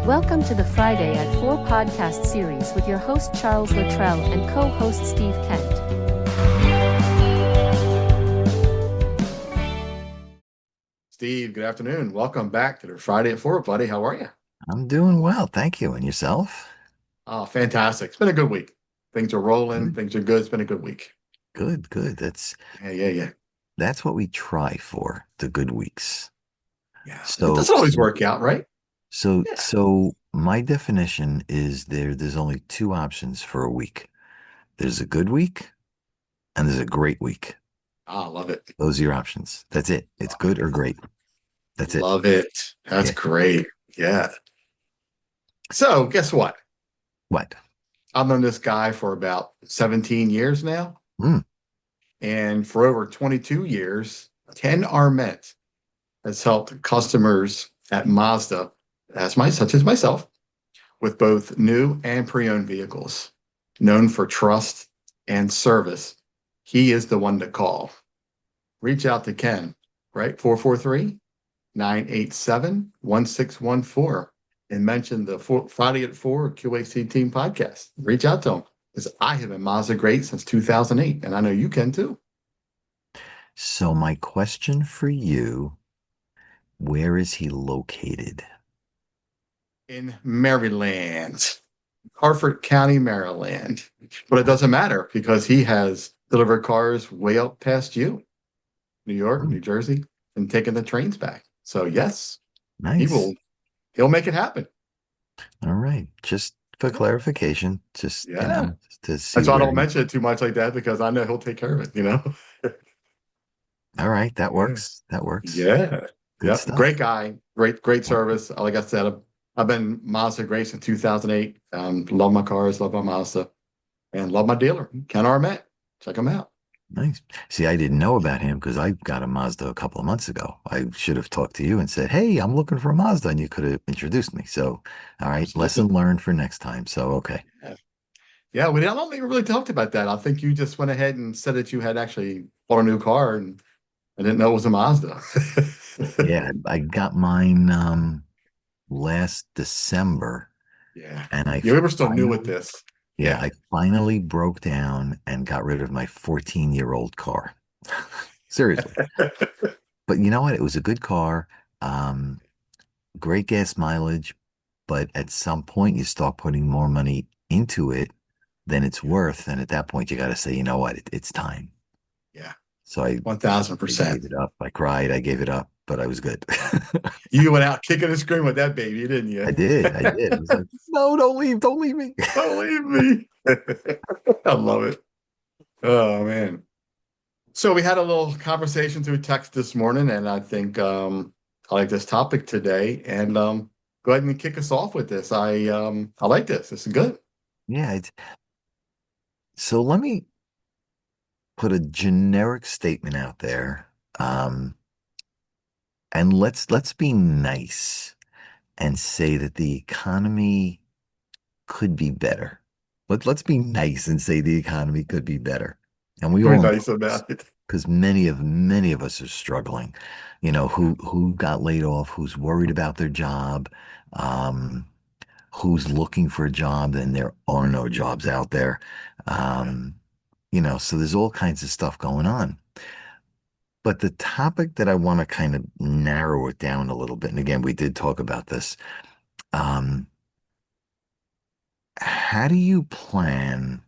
Welcome to the Friday at 4 podcast series with your host Charles Luttrell and co-host Steve Kent. Steve, good afternoon. Welcome back to the Friday at 4, buddy. How are you? I'm doing well, thank you. And yourself? Oh, fantastic. It's been a good week. Things are rolling. Good, Things are good. It's been a good week. good, good. That's Yeah. that's what we try for, the good weeks. Yeah. It So doesn't always so work out, right? so Yeah. so my definition is there's only two options for a week. There's a good week and there's a great week. I love it. Those are your options. That's it. It's good or great. That's it. Love it. That's Yeah. great. Yeah. So, guess what? What? I've known this guy for about 17 years now. Hmm. And for over 22 years, Ken Arment has helped customers at Mazda, such as myself, with both new and pre-owned vehicles. Known for trust and service, he is the one to call. Reach out to Ken, right? 443-987-1614 and mention the Friday at 4 Q.A.C. Team podcast. Reach out to him because I have been Mazda great since 2008, and I know you can too. So my question for you, where is he located? In Maryland, Harford County, Maryland. But it doesn't matter because he has delivered cars way up past you, New York, Hmm, New Jersey, and taking the trains back. So yes, he nice. will. He'll make it happen. All right. Just for Yeah. clarification, just, Yeah. to see That's why I where don't he. mention it too much like that because I know he'll take care of it. All right, that Yeah. works. That works. Yeah. Good Yeah. Great stuff. guy. Great service. Like I said, I've been Mazda great since 2008. Love my cars, love my Mazda, and love my dealer, Ken Armet. Check him out. Nice. See, I didn't know about him because I got a Mazda a couple of months ago. I should have talked to you and said, "Hey, I'm looking for a Mazda," and you could have introduced me. So, all right, lesson Absolutely. learned for next time. So, okay. Yeah. Yeah, I don't think we really talked about that. I think you just went ahead and said that you had actually bought a new car and I didn't know it was a Mazda. Yeah, I got mine last December, Yeah. and Yeah, we were still new with finally, this. yeah, Yeah. I finally broke down and got rid of my 14-year-old car. Seriously. But you know what? It was a good car. Um, Great gas mileage, but at some point you start putting more money into it than it's Yeah. worth. And at that point, you got to say, you know what, it's time. Yeah. So I 1000%. gave it up. I cried. I gave it up, but I was good. You went out kicking and screaming with that baby, didn't you? I did. I did. It was like, no, don't leave. Don't leave me. Don't leave me. I love it. Oh man. So we had a little conversation through text this morning, and I think I like this topic today. And go ahead and kick us off with this. I like this. This is good. Yeah. So let me put a generic statement out there. And let's be nice and say that the economy could be better. Let's be nice and say the economy could be better. And we Very all know nice about it. because many of us are struggling. You know, who got laid off, who's worried about their job, um, who's looking for a job, and there are no jobs out there. Yeah. Um, so there's all kinds of stuff going on. But the topic that I want to kind of narrow it down a little bit, and again, we did talk about this. Um, how do you plan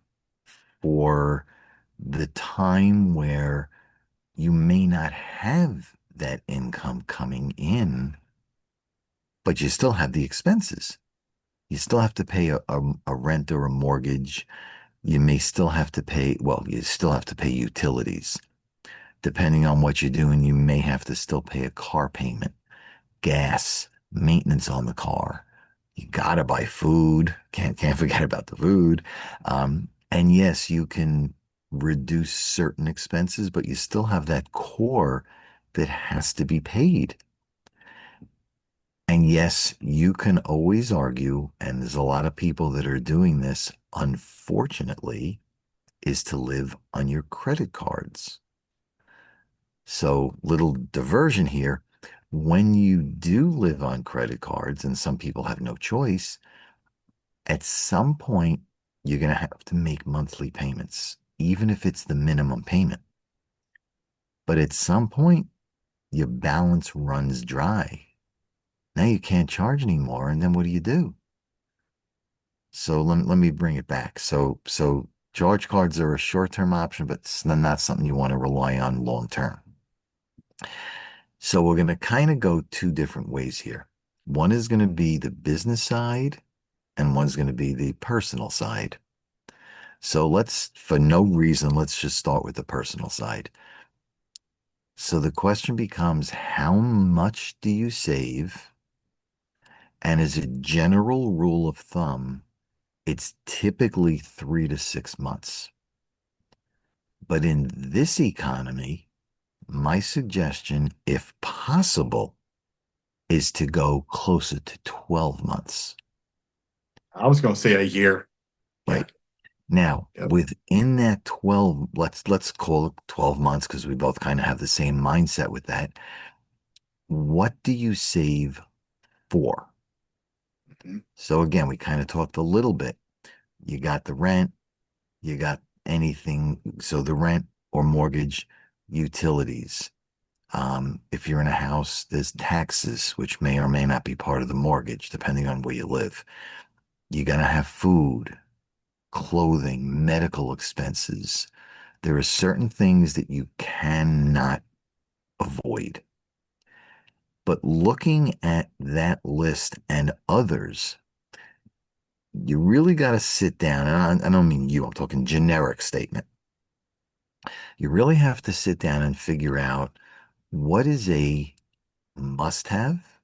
for the time where you may not have that income coming in, but you still have the expenses? You still have to pay a rent or a mortgage. You may still have to pay, well, you still have to pay utilities. Depending on what you're doing, you may have to still pay a car payment, gas, maintenance on the car. You gotta buy food. Can't forget about the food. And yes, you can reduce certain expenses, but you still have that core that has to be paid. And yes, you can always argue, and there's a lot of people that are doing this, unfortunately, is to live on your credit cards. So, little diversion here. When you do live on credit cards, and some people have no choice, at some point, you're going to have to make monthly payments, even if it's the minimum payment. But at some point, your balance runs dry. Now you can't charge anymore. And then what do you do? So let me bring it back. So charge cards are a short-term option, but it's not something you want to rely on long term. So we're going to kind of go two different ways here. One is going to be the business side, and one's going to be the personal side. So for no reason, let's just start with the personal side. So the question becomes, how much do you save? And as a general rule of thumb, it's typically 3 to 6 months. But in this economy, my suggestion, if possible, is to go closer to 12 months. I was going to say a year. Yeah. Right. Now, Yep. within that 12, let's call it 12 months because we both kind of have the same mindset with that. What do you save for? Mhm. So again, we kind of talked a little bit. You got the rent, you got anything. So the rent or mortgage, utilities. If you're in a house, there's taxes, which may or may not be part of the mortgage, depending on where you live. You're going to have food, clothing, medical expenses. There are certain things that you cannot avoid. But looking at that list and others, you really got to sit down. And I don't mean you, I'm talking generic statement. You really have to sit down and figure out what is a must have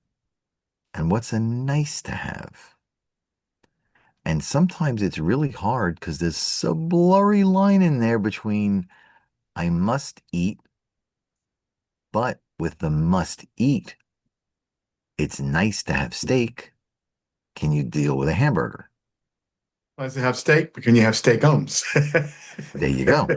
and what's a nice to have. And sometimes it's really hard because there's a blurry line in there between I must eat, but with the must eat, it's nice to have steak. Can you deal with a hamburger? Why does it have steak? But can you have steakums? There you go.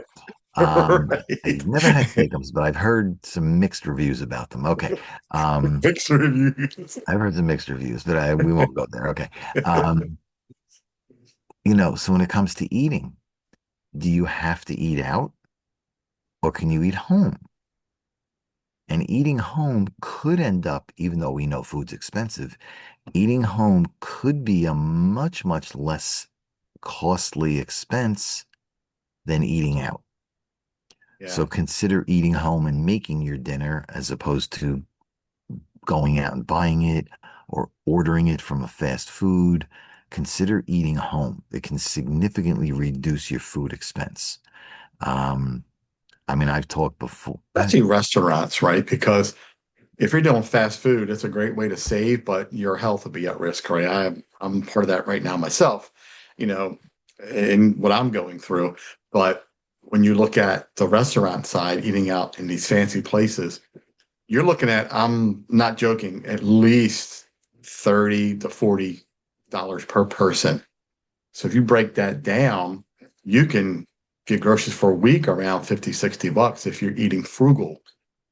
Right. I've never had steakums, but I've heard some mixed reviews about them. Okay. Um, Fixed reviews. I've heard some mixed reviews, but we won't go there. Okay. Um, so when it comes to eating, do you have to eat out or can you eat home? And eating home could end up, even though we know food's expensive, eating home could be a much, much less costly expense than eating out. Yeah. So consider eating home and making your dinner as opposed to going out and buying it or ordering it from a fast food. Consider eating home. It can significantly reduce your food expense. Um, I mean, I've talked before. Especially restaurants, right? Because if you're doing fast food, it's a great way to save, but your health will be at risk, right? I'm part of that right now myself, you know, in what I'm going through. But when you look at the restaurant side, eating out in these fancy places, you're looking at, I'm not joking, at least 30 to $40 per person. So if you break that down, you can get groceries for a week around 50, $60 if you're eating frugal,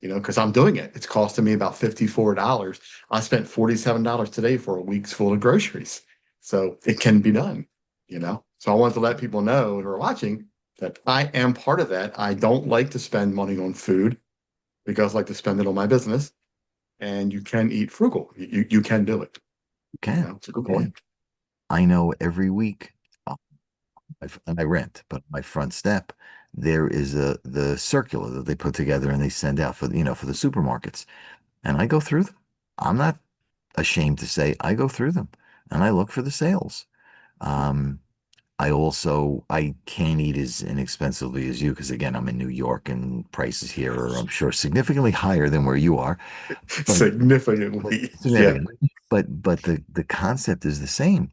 because I'm doing it. It's costing me about $54. I spent $47 today for a week's full of groceries. So it can be done, you know. So I wanted to let people know who are watching that I am part of that. I don't like to spend money on food because I like to spend it on my business. And you can eat frugal. You can do it. You can. It's a good You can. point. I know every week, and I rent, but my front step, there is the circular that they put together and they send out for the supermarkets. And I go through them. I'm not ashamed to say I go through them and I look for the sales. Um, I can't eat as inexpensively as you because again, I'm in New York and prices here are, I'm sure, significantly higher than where you are. But Significantly. Yeah. significantly. But the concept is the same.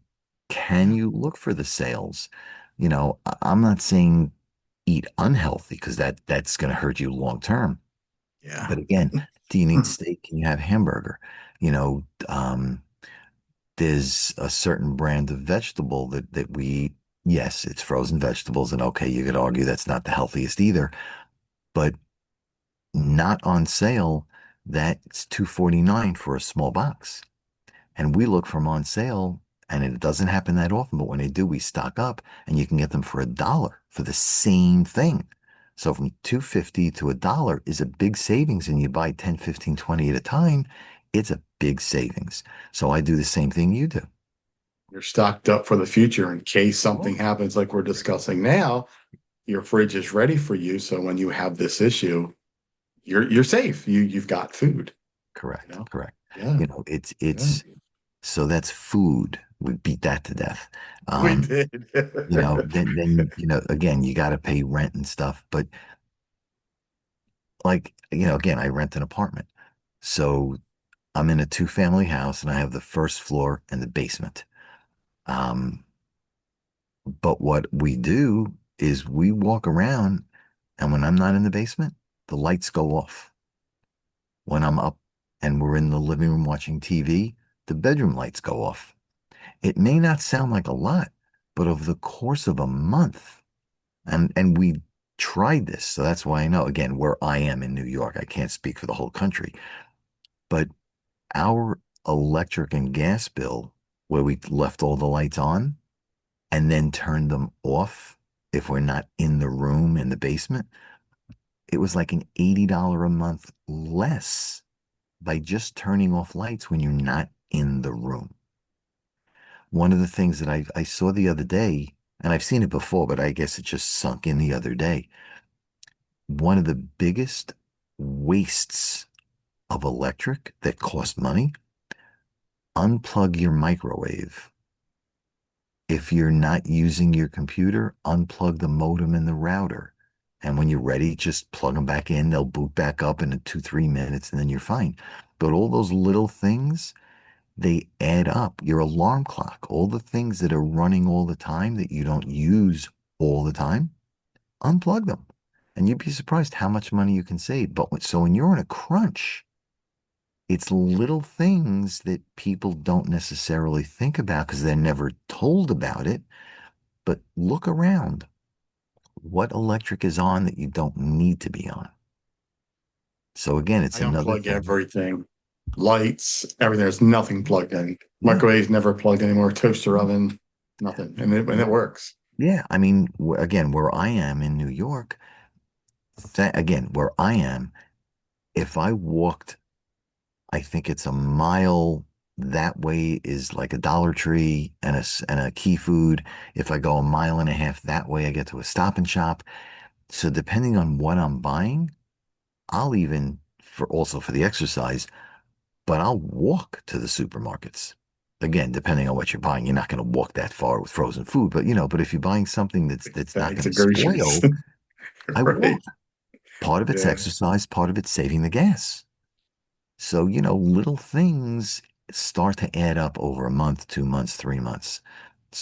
Can you look for the sales? I'm not saying eat unhealthy because that's going to hurt you long term. Yeah. But again, do you need steak? Can you have hamburger? You know, um, there's a certain brand of vegetable that we eat. Yes, it's frozen vegetables, and okay, you could argue that's not the healthiest either, but not on sale. that's $2.49 for a small box. And we look for them on sale, and it doesn't happen that often, but when they do, we stock up, and you can get them for $1 for the same thing. So from 2.50 to $1 is a big savings, and you buy 10, 15, 20 at a time, it's a big savings. So I do the same thing you do. You're stocked up for the future in case Sure. something happens like we're discussing now. Your fridge is ready for you. So when you have this issue, you're safe. You've got food, you Correct, know? correct. Yeah, yeah. It's so that's food. We beat that to death. We Um, did. then again, you got to pay rent and stuff. But like, again, I rent an apartment. So I'm in a two-family house and I have the first floor and the basement. Um, but what we do is we walk around, and when I'm not in the basement, the lights go off. When I'm up and we're in the living room watching TV, the bedroom lights go off. It may not sound like a lot, but over the course of a month, and we tried this, so that's why I know, again, where I am in New York, I can't speak for the whole country, but our electric and gas bill, where we left all the lights on and then turned them off if we're not in the room in the basement, it was like an $80 a month less by just turning off lights when you're not in the room. One of the things that I saw the other day, and I've seen it before, but I guess it just sunk in the other day. One of the biggest wastes of electric that cost money, unplug your microwave. If you're not using your computer, unplug the modem and the router. And when you're ready, just plug them back in. They'll boot back up in 2, 3 minutes, and then you're fine. But all those little things, they add up. Your alarm clock, all the things that are running all the time that you don't use all the time, unplug them. And you'd be surprised how much money you can save. So when you're in a crunch, it's little things that people don't necessarily think about because they're never told about it. But look around. What electric is on that you don't need to be on? So again, I it's another unplug thing. everything, lights, everything. There's nothing plugged in. Yeah. Microwave's never plugged anymore. Toaster oven, nothing, and it works. Yeah. I mean, again, where I am in New York, again, where I am, if I walked, I think it's a mile that way is like a Dollar Tree and a Key Food. If I go a mile and a half that way, I get to a Stop and Shop. So depending on what I'm buying, I'll even for also for the exercise, but I'll walk to the supermarkets. Again, depending on what you're buying, you're not going to walk that far with frozen food, but if you're buying something that's not Bags going of to groceries, spoil, I right? walk. Part of it's Yeah, exercise, part of it's saving the gas. So, little things start to add up over a month, 2 months, 3 months.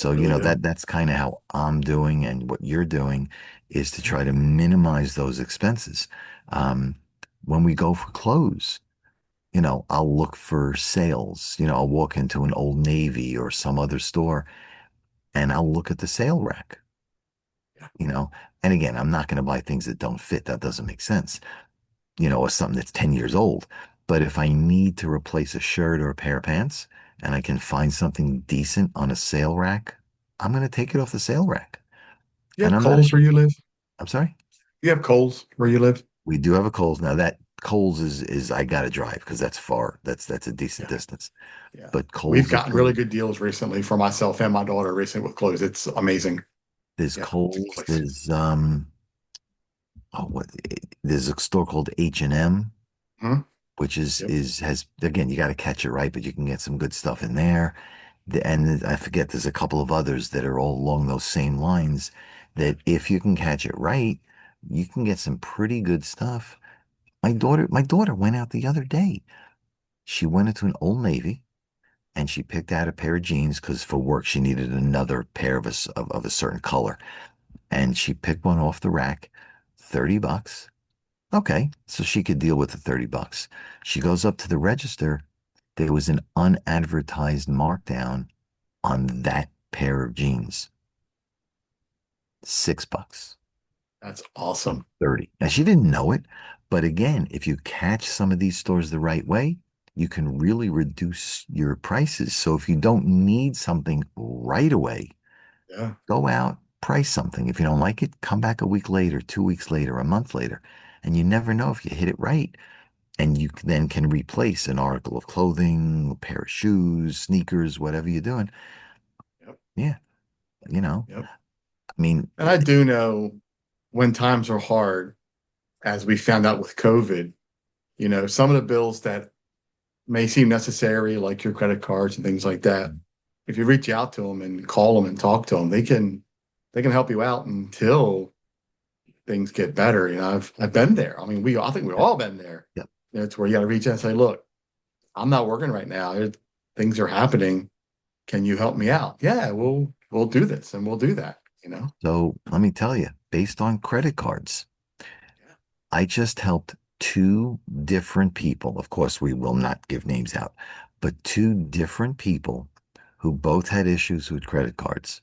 they So, really do. that's kind of how I'm doing, and what you're doing is to try to minimize those expenses. Um, when we go for clothes, I'll look for sales. I'll walk into an Old Navy or some other store, and I'll look at the sale rack, Yeah, you know. And again, I'm not going to buy things that don't fit. That doesn't make sense, or something that's 10 years old. But if I need to replace a shirt or a pair of pants and I can find something decent on a sale rack, I'm going to take it off the sale rack. you And have I'm not Kohl's where ashamed. you live. I'm sorry. You have Kohl's where you live. We do have a Kohl's. Now that Kohl's is I got to drive because that's far. That's a decent Yeah, distance. yeah. But We've Kohl's is gotten really good. good deals recently for myself and my daughter recently with clothes. It's amazing. There's Yeah, it's a good Kohl's. place. Oh, there's a store called H&M, Hmm. which is Yep. is has again, you got to catch it right, but you can get some good stuff in there. And I forget, there's a couple of others that are all along those same lines that if you can catch it right, you can get some pretty good stuff. My daughter went out the other day. She went into an Old Navy and she picked out a pair of jeans because for work she needed another pair of a certain color. And she picked one off the rack, $30. Okay, so she could deal with the $30. She goes up to the register. There was an unadvertised markdown on that pair of jeans. $6, That's awesome. 30. Now she didn't know it, But again, if you catch some of these stores the right way, you can really reduce your prices. So if you don't need something right away, Yeah. go out, price something. If you don't like it, come back a week later, 2 weeks later, a month later. And you never know if you hit it right. And you then can replace an article of clothing, a pair of shoes, sneakers, whatever you're doing. Yep. Yeah, you know, Yep. I mean, And I do know when times are hard, as we found out with COVID, some of the bills that may seem necessary, like your credit cards and things like that, if you reach out to them and call them and talk to them, they can help you out until things get better. I've been there. I mean, I think we've yep, all been there. yep. It's where you got to reach out and say, look, I'm not working right now. Things are happening. Can you help me out? Yeah, we'll do this and we'll do that. So let me tell you, based on credit cards, Yeah. I just helped two different people. Of course, we will not give names out, but two different people who both had issues with credit cards.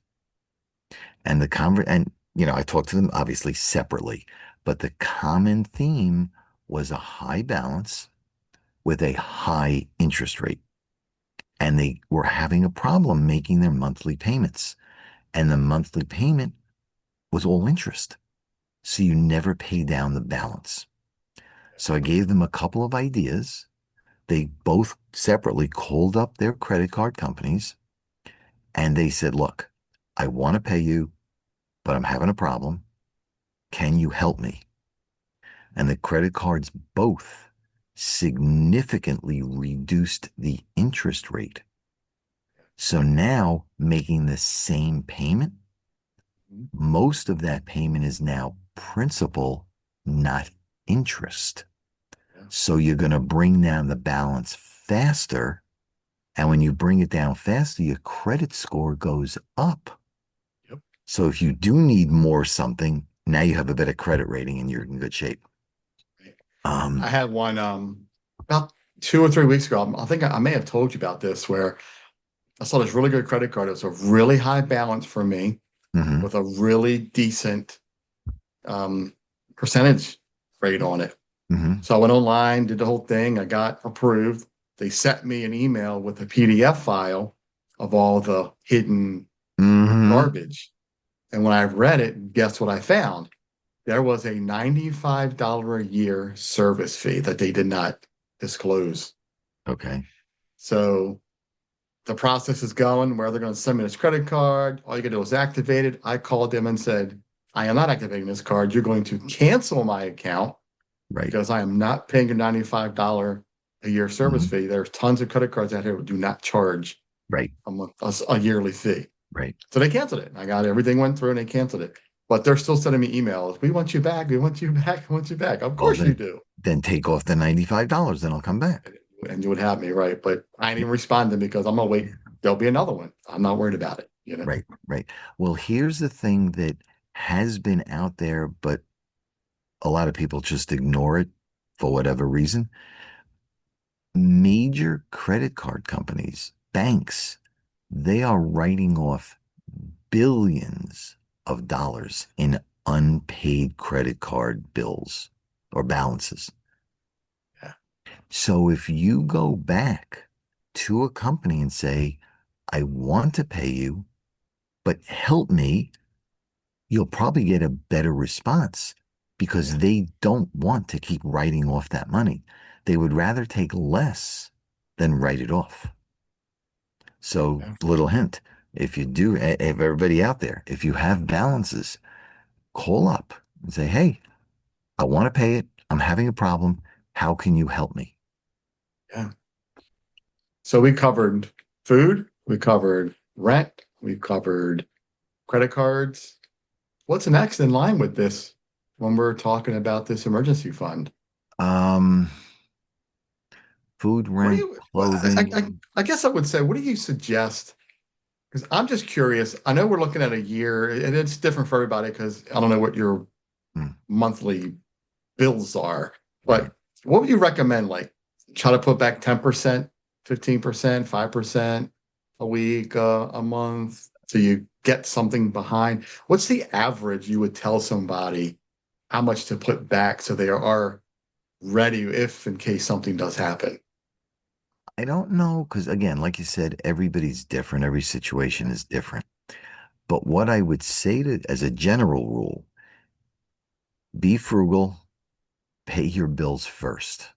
And I talked to them obviously separately, but the common theme was a high balance with a high interest rate. And they were having a problem making their monthly payments. And the monthly payment was all interest. So you never pay down the balance. So I gave them a couple of ideas. They both separately called up their credit card companies and they said, look, I want to pay you, but I'm having a problem. Can you help me? And the credit cards both significantly reduced the interest rate. So now making the same payment, Mhm. most of that payment is now principal, not interest. Yeah. So you're going to bring down the balance faster. And when you bring it down faster, your credit score goes up. Yep. So if you do need more something, now you have a better credit rating and you're in good shape. I Um, had one about 2 or 3 weeks ago. I think I may have told you about this, where I saw this really good credit card. It was a really high balance for me mhm, with a really decent um, percentage rate on it. mhm, So I went online, did the whole thing. I got approved. They sent me an email with a PDF file of all the hidden mhm. garbage. And when I read it, guess what I found? There was a $95 a year service fee that they did not disclose. Okay, So the process is going where they're going to send me this credit card. All you got to do is activate it. I called them and said, I am not activating this card. You're going to cancel my account right, because I am not paying your $95 a year service mhm, fee. There's tons of credit cards out here that do not charge right, a yearly fee. right. So they canceled it. I got everything went through and they canceled it. But they're still sending me emails. We want you back. We want you back. We want you back. Of Well, course you do. then take off the $95, then I'll come back. And you would have me, right? But I ain't Yeah, even responding because I'm gonna wait. yeah, There'll be another one. I'm not worried about it. right, right. Well, here's the thing that has been out there, but a lot of people just ignore it for whatever reason. Major credit card companies, banks, they are writing off billions of dollars in unpaid credit card bills or balances. Yeah. So if you go back to a company and say, I want to pay you, but help me, you'll probably get a better response because Yeah. they don't want to keep writing off that money. They would rather take less than write it off. So, Yeah. little hint, if you do, if everybody out there, if you have balances, call up and say, hey, I want to pay it. I'm having a problem. How can you help me? Yeah. So we covered food, we covered rent, we covered credit cards. What's next in line with this when we're talking about this emergency fund? Um, Food, What do rent, you, well, clothing. I guess I would say, what do you suggest? Because I'm just curious. I know we're looking at a year, and it's different for everybody because I don't know what your Hmm, monthly bills are. right. But what would you recommend? Like try to put back 10%, 15%, 5% a week, a month, so you get something behind. What's the average you would tell somebody how much to put back so they are ready if in case something does happen. I don't know, because again, like you said, everybody's different. Every situation Yeah. is different. But what I would say to, as a general rule, be frugal, pay your bills first,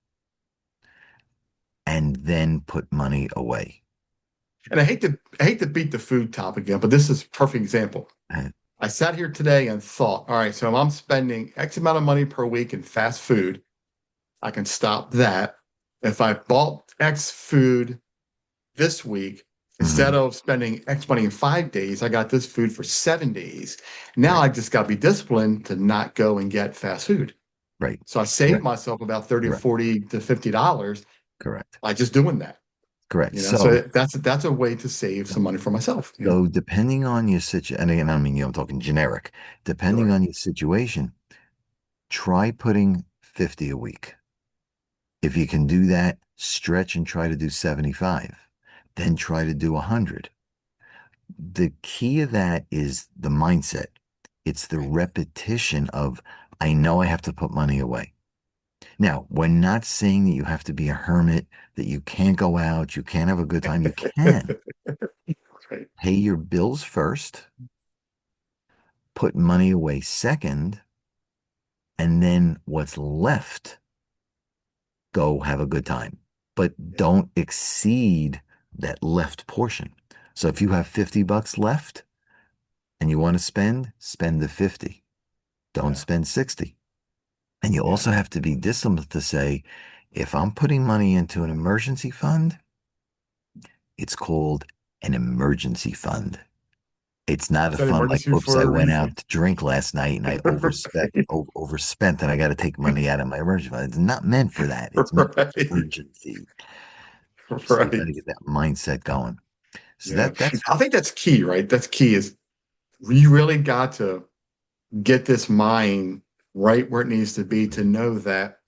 and then put money away. And I hate to beat the food topic again, but this is a perfect example. Uh, I sat here today and thought, all right, so if I'm spending X amount of money per week in fast food, I can stop that. If I bought X food this week, instead mhm, of spending X money in 5 days, I got this food for 7 days. Now right, I just got to be disciplined to not go and get fast food. right, So I saved correct, myself about 30 or correct, 40 to $50 correct, by just doing that. correct. So that's a way to save some money for myself. So depending on your situation, and again, I mean, I'm talking generic, depending Sure. on your situation, try putting 50 a week. If you can do that, stretch and try to do 75, then try to do 100. The key of that is the mindset. It's the Right. repetition of, I know I have to put money away. Now, we're not saying that you have to be a hermit, that you can't go out, you can't have a good time. You can Right. pay your bills first, put money away second, and then what's left, go have a good time. But Yeah. don't exceed that left portion. So if you have 50 bucks left and you want to spend the 50. Don't Yeah. spend 60. And you Yeah. also have to be disciplined to say, if I'm putting money into an emergency fund, it's called an emergency fund. It's not a It's an fund like, emergency oops, I for a went reason. out to drink last night and I overspent and I got to take money out of my emergency fund. It's not meant for that. It's meant for Right. urgency. So you got to Right. get that mindset going. So Yeah. that's I think that's key, right? That's key is we really got to get this mind right where it needs to be to know that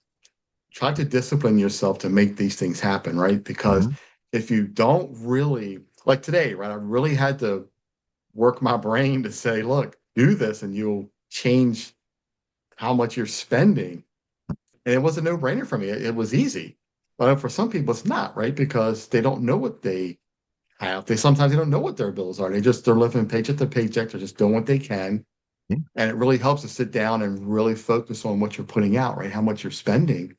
try to discipline yourself to make these things happen, right? Because mhm, if you don't really, like today, right, I really had to work my brain to say, look, do this and you'll change how much you're spending. And it was a no-brainer for me. It was easy. But for some people, it's not, right? Because they don't know what they have. They don't know what their bills are. They're living paycheck to paycheck. They're just doing what they can. yeah, And it really helps to sit down and really focus on what you're putting out, right? How much you're spending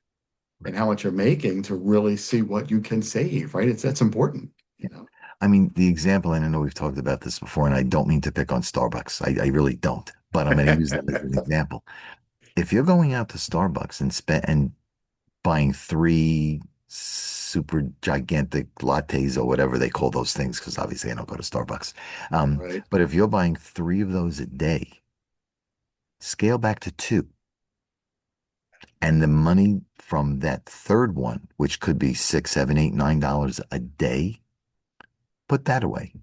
and right. how much you're making to really see what you can save, right? That's important, Yeah. you know. I mean, the example, and I know we've talked about this before, and I don't mean to pick on Starbucks. I really don't, but I'm going to use them as an example. If you're going out to Starbucks and buying three super gigantic lattes or whatever they call those things, because obviously I don't go to Starbucks. Right. But if you're buying three of those a day, scale back to two. And the money from that third one, which could be six, seven, eight, $9 a day, put that away.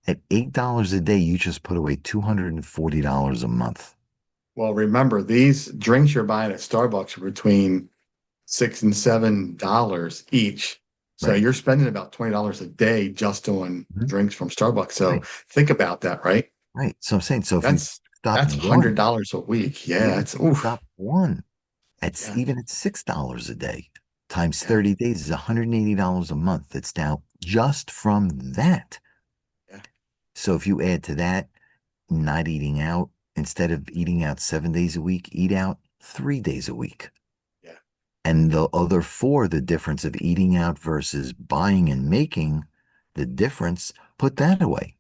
At $8 a day, you just put away $240 a month. Well, remember, these drinks you're buying at Starbucks are between $6 and $7 each. So Right. you're spending about $20 a day just on Mhm. drinks from Starbucks. So Right. think about that, right? Right. So I'm saying, so if you That's stop that's one, $100 a week. Yeah, yeah, it's oof. stop one at Yeah, even at $6 a day times yeah, 30 days is $180 a month. That's now just from that. yeah, So if you add to that, not eating out, instead of eating out 7 days a week, eat out 3 days a week. yeah, And the other four, the difference of eating out versus buying and making, the difference, put that away.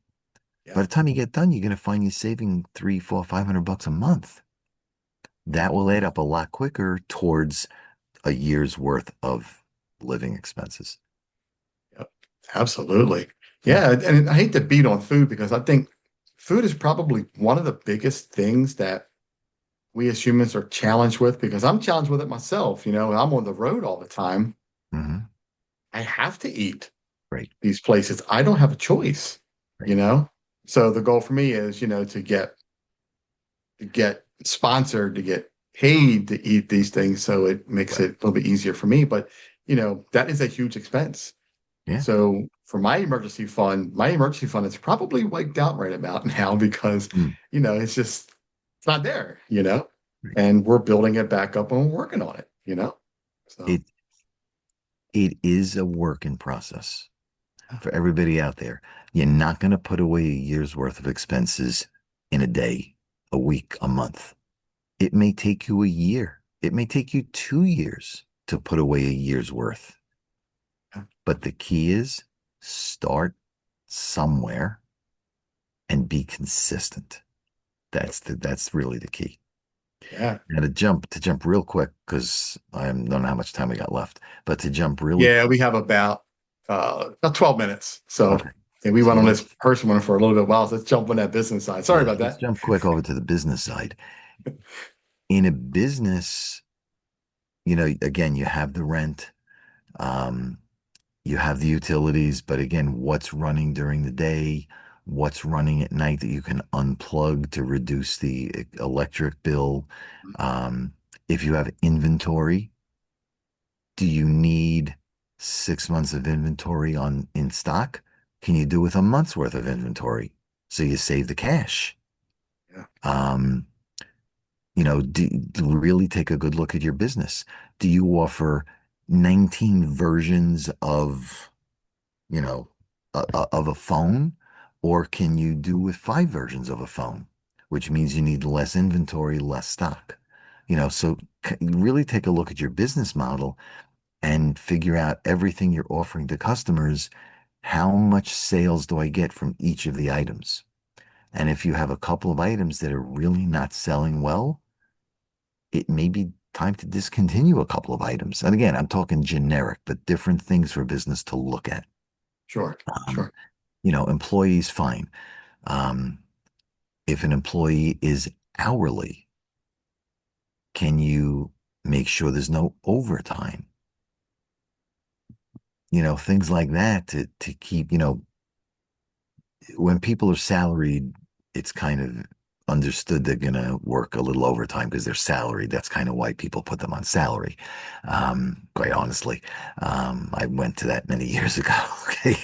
By yeah. the time you get done, you're going to find you're saving three, four, $500 a month. That will add up a lot quicker towards a year's worth of living expenses. Yep, absolutely. Yeah. Yeah, and I hate to beat on food because I think food is probably one of the biggest things that we as humans are challenged with because I'm challenged with it myself. I'm on the road all the time. Hmm. I have to eat Right. these places. I don't have a choice, Right. you know? So the goal for me is, to get sponsored, to get paid to eat these things so it makes Right. it a little bit easier for me. But, that is a huge expense. Yeah. So for my emergency fund is probably wiped out right about now because, Mm. it's not there, Right. and we're building it back up and we're working on it. So It it is a work in process for everybody out there. You're not going to put away a year's worth of expenses in a day, a week, a month. It may take you a year. It may take you 2 years to put away a year's worth. But the key is start somewhere and be consistent. That's really the key. yeah, Now to jump real quick because I don't know how much time we got left, but to jump really yeah, quick. we have about 12 minutes. So Okay. and we So went on this personal one for a little bit while. So let's jump on that business side. Sorry about let's that. jump quick over to the business side. In a business, again, you have the rent, um, you have the utilities, but again, what's running during the day, what's running at night that you can unplug to reduce the electric bill. Um, if you have inventory, do you need 6 months of inventory on in stock? Can you do with a month's worth of inventory so you save the cash? Yeah, Um, do really take a good look at your business. Do you offer 19 versions of, you know, of a phone, or can you do with 5 versions of a phone, which means you need less inventory, less stock? So really take a look at your business model and figure out everything you're offering to customers. How much sales do I get from each of the items? And if you have a couple of items that are really not selling well, it may be time to discontinue a couple of items. And again, I'm talking generic, but different things for business to look at. sure, Um, sure. employees, fine. Um, if an employee is hourly, can you make sure there's no overtime? Things like that to keep, when people are salaried, it's kind of understood they're going to work a little overtime because they're salaried. That's kind of why people put them on salary. Quite honestly, I went to that many years ago. Okay.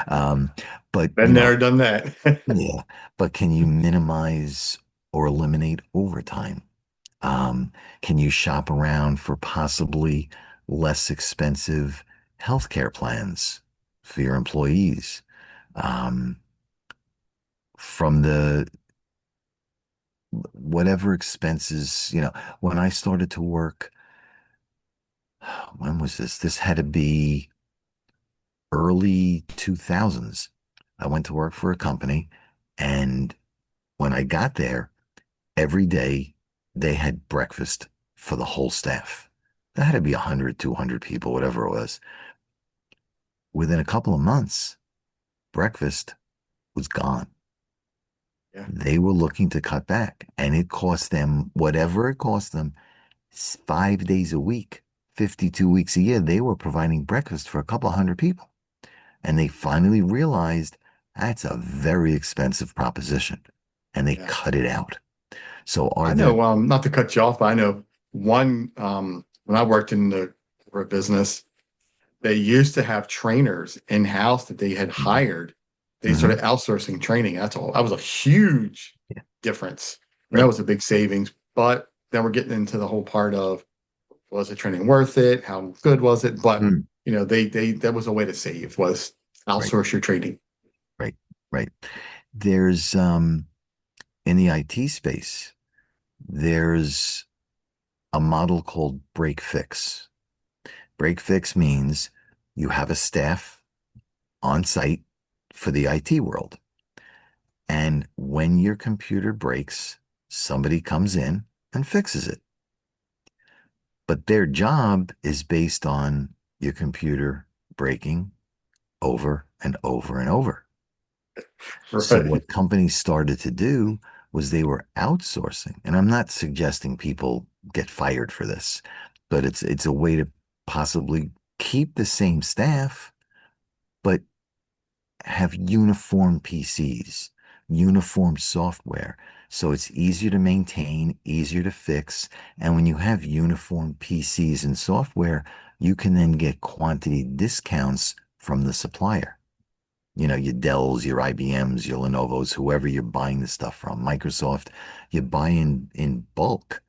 Um, but, Been there, done that. yeah, but can you minimize or eliminate overtime? Um, can you shop around for possibly less expensive healthcare plans for your employees? Um, from the whatever expenses, when I started to work, when was this? This had to be early 2000s. I went to work for a company, and when I got there, every day they had breakfast for the whole staff. That had to be 100, 200 people, whatever it was. Within a couple of months, breakfast was gone. Yeah, They were looking to cut back, and it cost them whatever it cost them 5 days a week, 52 weeks a year. They were providing breakfast for a couple hundred people. And they finally realized that's a very expensive proposition. And they yeah. cut it out. So are I there, know, not to cut you off, but I know one, when I worked in the corporate business, they used to have trainers in-house that they had hired. They started Mhm. outsourcing training. That's all. That was a huge Yeah, difference. And that right. was a big savings. But then we're getting into the whole part of, was the training worth it? How good was it? But Mm, they that was a way to save, was right, outsource your training. right, right. There's in the IT space, there's a model called break fix. Break fix means you have a staff on site for the IT world. And when your computer breaks, somebody comes in and fixes it. But their job is based on your computer breaking over and over and over. So Right. what companies started to do was they were outsourcing. And I'm not suggesting people get fired for this, but it's a way to possibly keep the same staff, but have uniform PCs, uniform software. So it's easier to maintain, easier to fix. And when you have uniform PCs and software, you can then get quantity discounts from the supplier. Your Dells, your IBMs, your Lenovo's, whoever you're buying the stuff from, Microsoft, you buy in bulk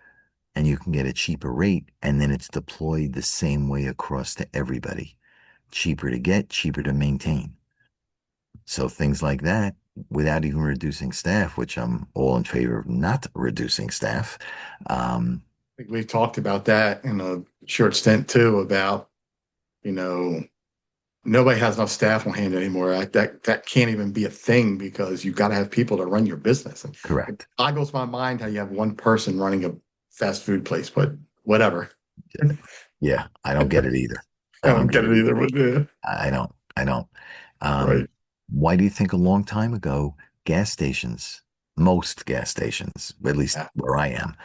and you can get a cheaper rate, and then it's deployed the same way across to everybody. Cheaper to get, cheaper to maintain. So things like that, without even reducing staff, which I'm all in favor of not reducing staff. Um, I think we've talked about that in a short stint too, about, you know, nobody has enough staff on hand anymore. That can't even be a thing because you've got to have people to run your business. And it correct. boggles my mind how you have one person running a fast food place, but whatever. Yeah, I don't get I it either. I don't don't get get it it either. either, but yeah, I don't. I don't. Um, right. why do you think a long time ago, gas stations, most gas stations, at least Yeah, where I am,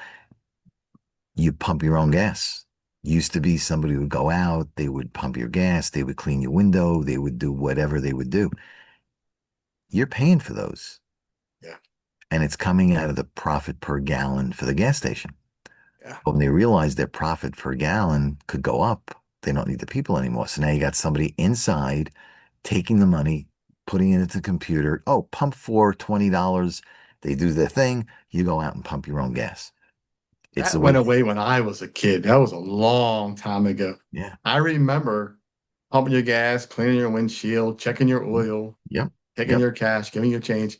you pump your own gas? Used to be somebody would go out, they would pump your gas, they would clean your window, they would do whatever they would do. You're paying for those, yeah, and it's coming out of the profit per gallon for the gas station. yeah. But when they realized their profit per gallon could go up, they don't need the people anymore. So now you got somebody inside taking the money, putting it into the computer. Oh, pump for $20. They do their thing. You go out and pump your own gas. It's the That way. went away when I was a kid. That was a long time ago. Yeah. I remember pumping your gas, cleaning your windshield, checking your oil, Yep. taking Yep. your cash, giving you change.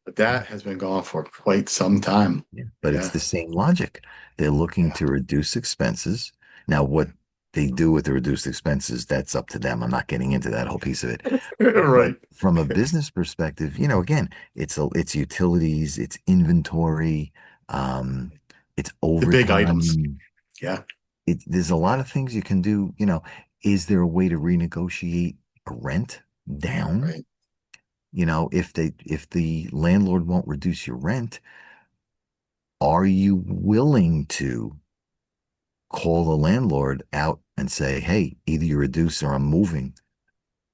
But that has been gone for quite some time. Yeah. But it's Yeah, the same logic. They're looking yeah, to reduce expenses. Now, what they do with the reduced expenses, that's up to them. I'm not getting into that whole piece of it. yeah. But Right. from a business perspective, again, it's utilities, it's inventory, um, it's The big items. overtime. Yeah, There's a lot yeah, of things you can do. Is there a way to renegotiate a rent down? right. If the landlord won't reduce your rent, are you willing to call the landlord out and say, hey, either you reduce or I'm moving?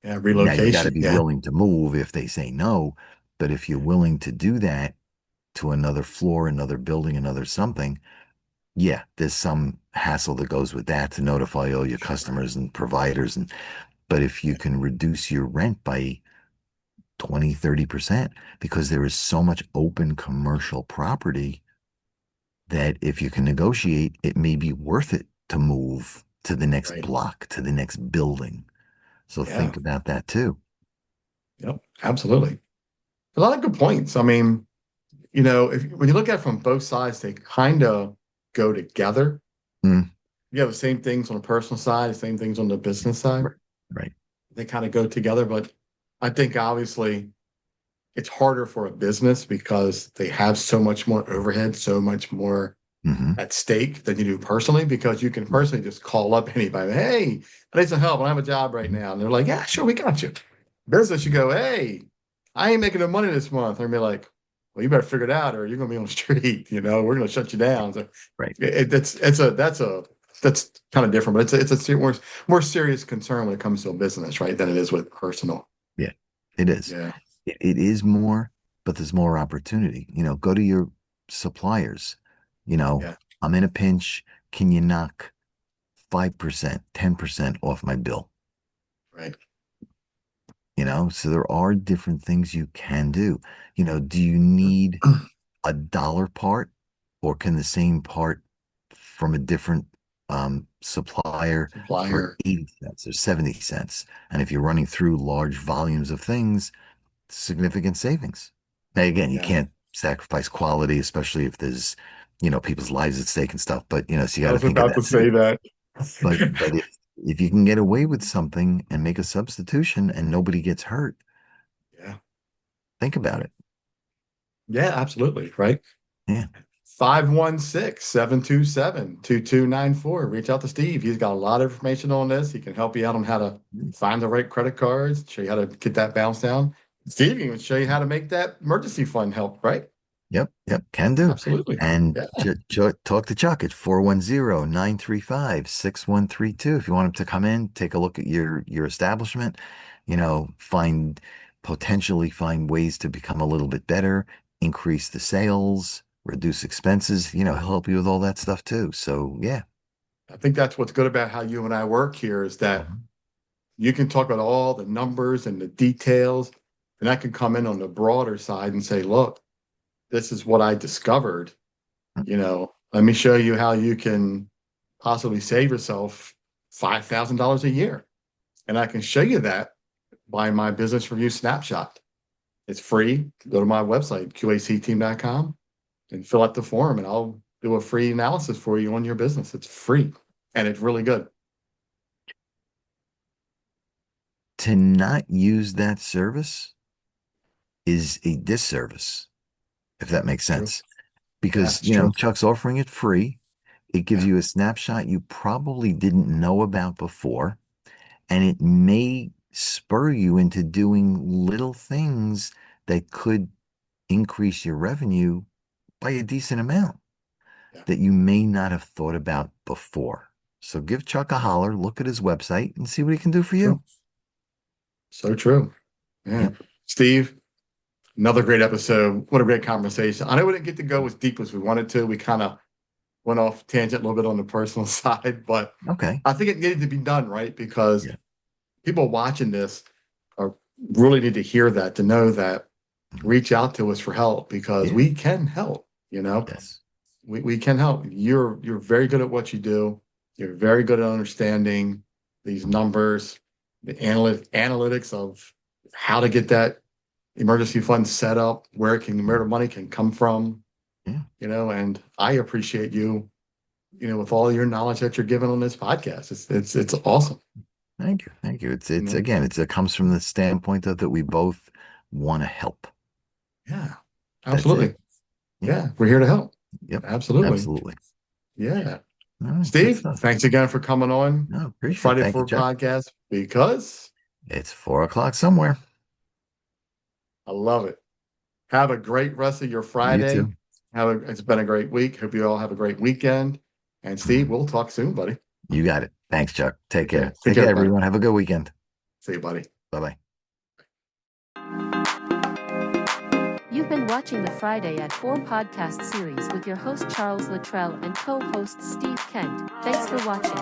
Yeah, Now you got to relocation. be Yeah, willing to move if they say no. But if you're willing to do that to another floor, another building, another something, yeah, there's some hassle that goes with that to notify all your sure. customers and providers. But if you can reduce your rent by 20, 30%, because there is so much open commercial property that if you can negotiate, it may be worth it to move to the next Right. block, to the next building. So Yeah. think about that too. Yep. Absolutely. A lot of good points. I mean, if when you look at it from both sides, they kind of go together. Mm, You have the same things on the personal side, the same things on the business side. right, right. They kind of go together, but I think obviously it's harder for a business because they have so much more overhead, so much more Hmm. at stake than you do personally, because you can personally just call up anybody. Hey, I need some help. I don't have a job right now. And they're like, yeah, sure, we got you. Business, you go, hey, I ain't making no money this month. And they're like, well, you better figure it out or you're going to be on the street. We're going to shut you down. So Right. that's kind of different, but it's a more serious concern when it comes to a business, right, than it is with personal. Yeah, it is. Yeah. It is more, but there's more opportunity. Go to your suppliers. You know, Yeah. I'm in a pinch. Can you knock 5%, 10% off my bill? Right. So there are different things you can do. Do you need a dollar part, or can the same part from a different supplier for Supplier. 80 cents or 70 cents? And if you're running through large volumes of things, significant savings. Now, again, you Yeah. can't sacrifice quality, especially if there's, people's lives at stake and stuff. But, so you I got to was think of about to that too. say that. But if you can get away with something and make a substitution and nobody gets hurt, Yeah. think about it. Yeah, absolutely. Right. Yeah. 516-727-2294. Reach out to Steve. He's got a lot of information on this. He can help you out on how to find the right credit cards, show you how to get that bounce down. Steve can show you how to make that emergency fund help, right? Yep, yep, can do. Absolutely. And Yeah. talk to Chuck at 410-935-6132. If you want him to come in, take a look at your establishment, potentially find ways to become a little bit better, increase the sales, reduce expenses, he'll help you with all that stuff too. So yeah. I think that's what's good about how you and I work here is that Mhm. you can talk about all the numbers and the details, and I can come in on the broader side and say, look, this is what I discovered. Let me show you how you can possibly save yourself $5,000 a year. And I can show you that by my business review snapshot. It's free. Go to my website, QACteam.com, and fill out the form, and I'll do a free analysis for you on your business. It's free, and it's really good. To not use that service is a disservice, if that makes True. sense. Because, That's true. Chuck's offering it free. It gives Yeah. you a snapshot you probably didn't know about before, and it may spur you into doing little things that could increase your revenue by a decent amount Yeah. that you may not have thought about before. So give Chuck a holler, look at his website, and see what he can do for you. True. So true. Yeah. Yep. Steve, another great episode. What a great conversation. I know we didn't get to go as deep as we wanted to. We kind of went off tangent a little bit on the personal side, but Okay. I think it needed to be done, right? Because Yeah. people watching this are really need to hear that, to know that Mhm. reach out to us for help, because Yeah. we can help, you know. Yes. We can help. You're very good at what you do. You're very good at understanding these numbers, the analytics of how to get that emergency fund set up, where the money can come from, Yeah. and I appreciate you, with all your knowledge that you're giving on this podcast. It's awesome. Thank you. Thank you. You It's know? again, it comes from the standpoint of that we both want to help. Yeah, That's it. absolutely. Yeah. Yeah, we're here to help. Yep. Absolutely. Absolutely. Yeah. All right. Good Steve, stuff. thanks again for coming on No, the appreciate it. Friday Thank you, Four Chuck. podcast, because It's 4 o'clock somewhere. I love it. Have a great rest of your You Friday. too. It's been a great week. Hope you all have a great weekend. And Steve, we'll talk soon, buddy. You got it. Thanks, Chuck. Take Okay. care. Take Take care, care, buddy. everyone. Have a good weekend. See you, buddy. Bye-bye. You've been watching the Friday at 4 podcast series with your host Charles Luttrell and co-host Steve Kent. Thanks for watching.